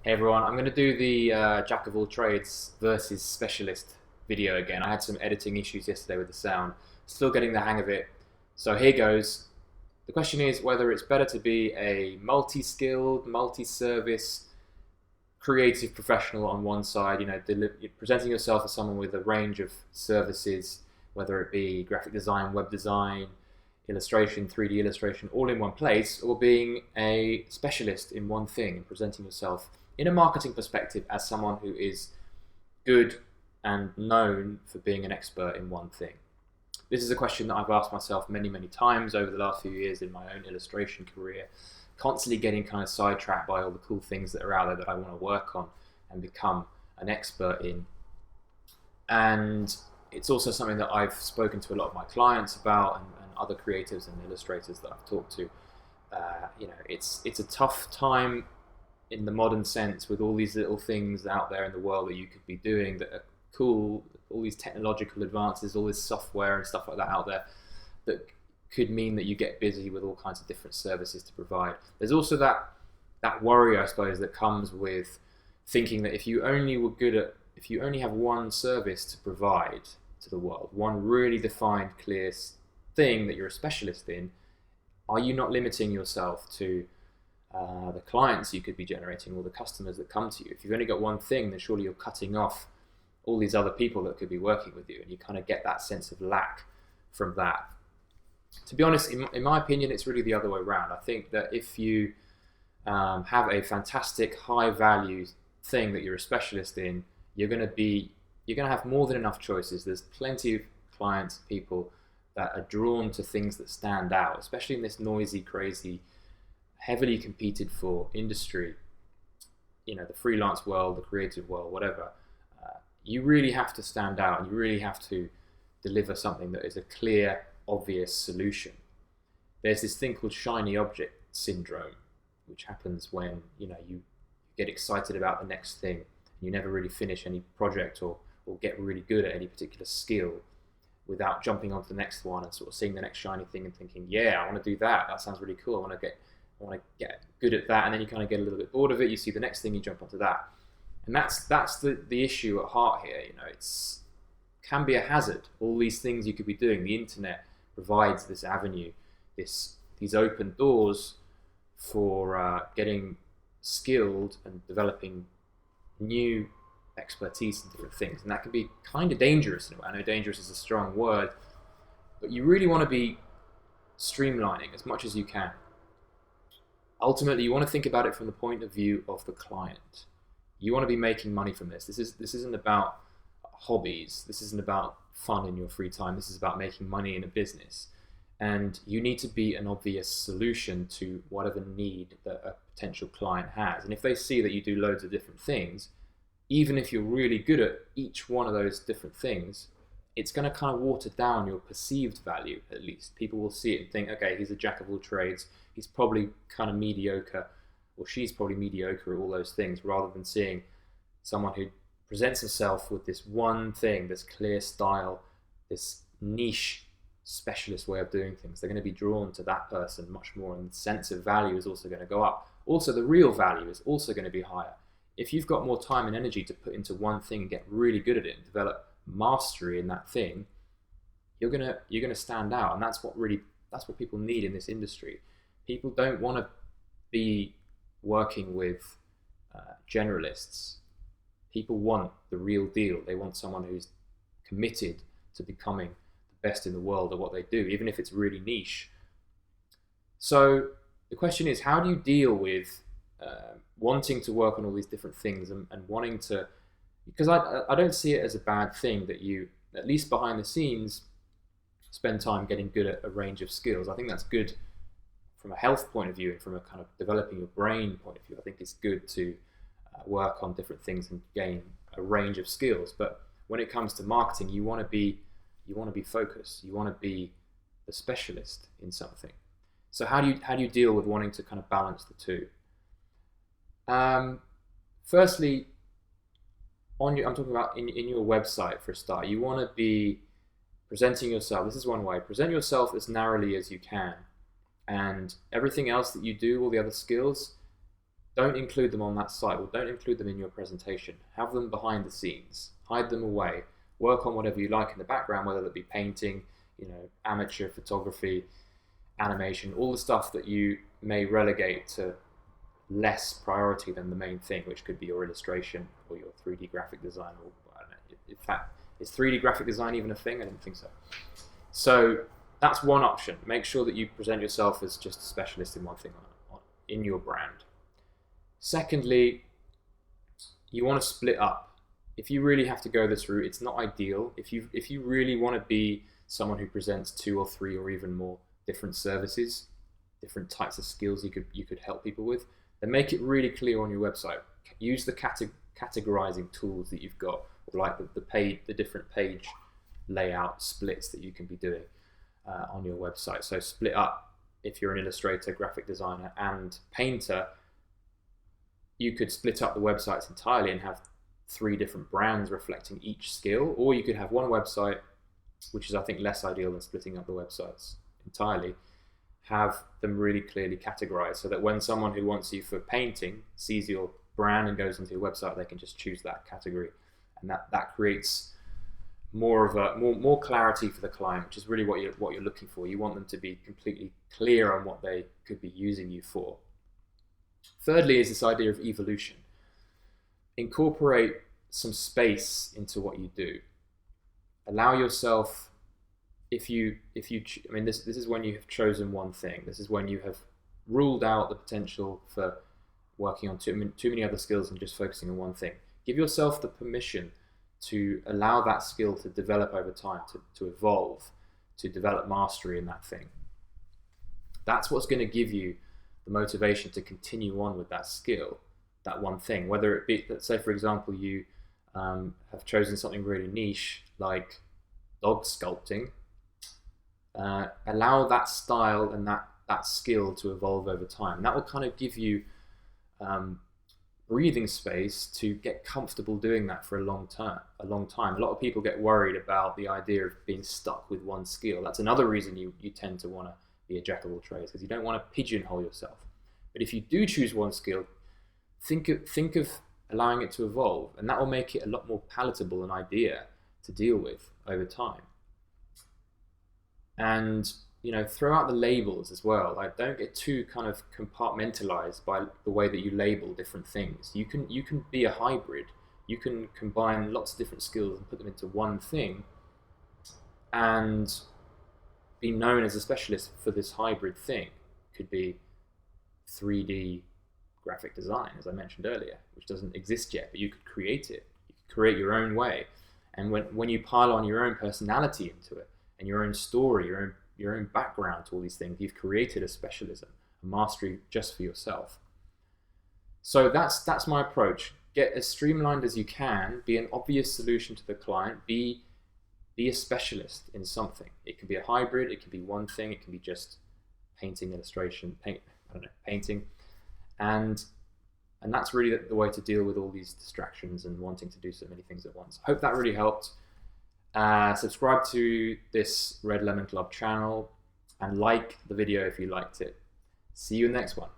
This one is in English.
Hey everyone, I'm going to do the jack of all trades versus specialist video again. I had some editing issues yesterday with the sound, still getting the hang of it. So here goes. The question is whether it's better to be a multi-skilled, multi-service, creative professional on one side, presenting yourself as someone with a range of services, whether it be graphic design, web design, illustration, 3D illustration, all in one place, or being a specialist in one thing and presenting yourself in a marketing perspective as someone who is good and known for being an expert in one thing. This is a question that I've asked myself many, many times over the last few years in my own illustration career, constantly getting kind of sidetracked by all the cool things that are out there that I want to work on and become an expert in. And it's also something that I've spoken to a lot of my clients about and other creatives and illustrators that I've talked to. It's a tough time in the modern sense with all these little things out there in the world that you could be doing that are cool, all these technological advances, all this software and stuff like that out there that could mean that you get busy with all kinds of different services to provide. There's also that worry, I suppose, that comes with thinking that if you only have one service to provide to the world, one really defined, clear thing that you're a specialist in, are you not limiting yourself to the clients you could be generating or the customers that come to you? If you've only got one thing, then surely you're cutting off all these other people that could be working with you, and you kind of get that sense of lack from that. To be honest, in my opinion, it's really the other way around. I think that if you have a fantastic high value thing that you're a specialist in, you're going to have more than enough choices. There's plenty of clients, people that are drawn to things that stand out, especially in this noisy, crazy, heavily competed for industry, the freelance world, the creative world, whatever. You really have to stand out, and you really have to deliver something that is a clear, obvious solution. There's this thing called shiny object syndrome, which happens when you get excited about the next thing, and you never really finish any project or get really good at any particular skill without jumping onto the next one and sort of seeing the next shiny thing and thinking, yeah, I want to do that. That sounds really cool. I want to get good at that. And then you kind of get a little bit bored of it. You see the next thing, you jump onto that. And that's the issue at heart here. It's can be a hazard. All these things you could be doing. The internet provides this avenue, these open doors for getting skilled and developing new expertise in different things, and that can be kind of dangerous in a way. I know dangerous is a strong word, but you really want to be streamlining as much as you can. Ultimately, you want to think about it from the point of view of the client. You want to be making money from this. This isn't about hobbies. This isn't about fun in your free time. This is about making money in a business. And you need to be an obvious solution to whatever need that a potential client has. And if they see that you do loads of different things, even if you're really good at each one of those different things, it's going to kind of water down your perceived value, at least. People will see it and think, okay, he's a jack of all trades. He's probably kind of mediocre, or she's probably mediocre at all those things, rather than seeing someone who presents herself with this one thing, this clear style, this niche specialist way of doing things. They're going to be drawn to that person much more, and the sense of value is also going to go up. Also, the real value is also going to be higher. If you've got more time and energy to put into one thing and get really good at it and develop mastery in that thing, you're gonna stand out, and that's what people need in this industry. People don't want to be working with generalists. People want the real deal. They want someone who's committed to becoming the best in the world at what they do, even if it's really niche. So the question is, how do you deal with wanting to work on all these different things and wanting to, because I don't see it as a bad thing that you, at least behind the scenes, spend time getting good at a range of skills. I think that's good from a health point of view and from a kind of developing your brain point of view. I think it's good to work on different things and gain a range of skills. But when it comes to marketing, you want to be focused. You want to be a specialist in something. So how do you deal with wanting to kind of balance the two? Firstly, I'm talking about in your website for a start. You want to be presenting yourself. This is one way. Present yourself as narrowly as you can, and everything else that you do, all the other skills, don't include them on that site, or don't include them in your presentation. Have them behind the scenes, hide them away, work on whatever you like in the background, whether that be painting, amateur photography, animation, all the stuff that you may relegate to less priority than the main thing, which could be your illustration or your 3D graphic design, or I don't know. In fact, is 3D graphic design even a thing? I didn't think so. So that's one option. Make sure that you present yourself as just a specialist in one thing in your brand. Secondly, you want to split up. If you really have to go this route, it's not ideal. If you really want to be someone who presents 2 or 3 or even more different services, different types of skills you could help people with, then make it really clear on your website. Use the categorizing tools that you've got, or like the different page layout splits that you can be doing on your website. So split up. If you're an illustrator, graphic designer, and painter, you could split up the websites entirely and have 3 different brands reflecting each skill, or you could have one website, which is I think less ideal than splitting up the websites entirely. Have them really clearly categorized so that when someone who wants you for painting sees your brand and goes onto your website, they can just choose that category, and that creates more clarity for the client, which is really what you're looking for. You want them to be completely clear on what they could be using you for. Thirdly is this idea of evolution. Incorporate some space into what you do. Allow yourself, this is when you have chosen one thing. This is when you have ruled out the potential for working on too many other skills and just focusing on one thing. Give yourself the permission to allow that skill to develop over time, to evolve, to develop mastery in that thing. That's what's going to give you the motivation to continue on with that skill, that one thing. Whether it be, let's say for example, you have chosen something really niche like dog sculpting, allow that style and that skill to evolve over time. That will kind of give you breathing space to get comfortable doing that for a long time. A lot of people get worried about the idea of being stuck with one skill. That's another reason you tend to want to be a jack of all trades, because you don't want to pigeonhole yourself. But if you do choose one skill, think of allowing it to evolve, and that will make it a lot more palatable an idea to deal with over time. And throw out the labels as well. Like, don't get too kind of compartmentalized by the way that you label different things. You can be a hybrid. You can combine lots of different skills and put them into one thing, and be known as a specialist for this hybrid thing. Could be 3D graphic design, as I mentioned earlier, which doesn't exist yet, but you could create it. You could create your own way. And when you pile on your own personality into it, and your own story, your own background to all these things, you've created a specialism, a mastery just for yourself. So that's my approach. Get as streamlined as you can, be an obvious solution to the client, be a specialist in something. It can be a hybrid, it can be one thing, it can be just painting, illustration, painting. And that's really the way to deal with all these distractions and wanting to do so many things at once. I hope that really helped. Subscribe to this Red Lemon Club channel and like the video if you liked it. See you in the next one.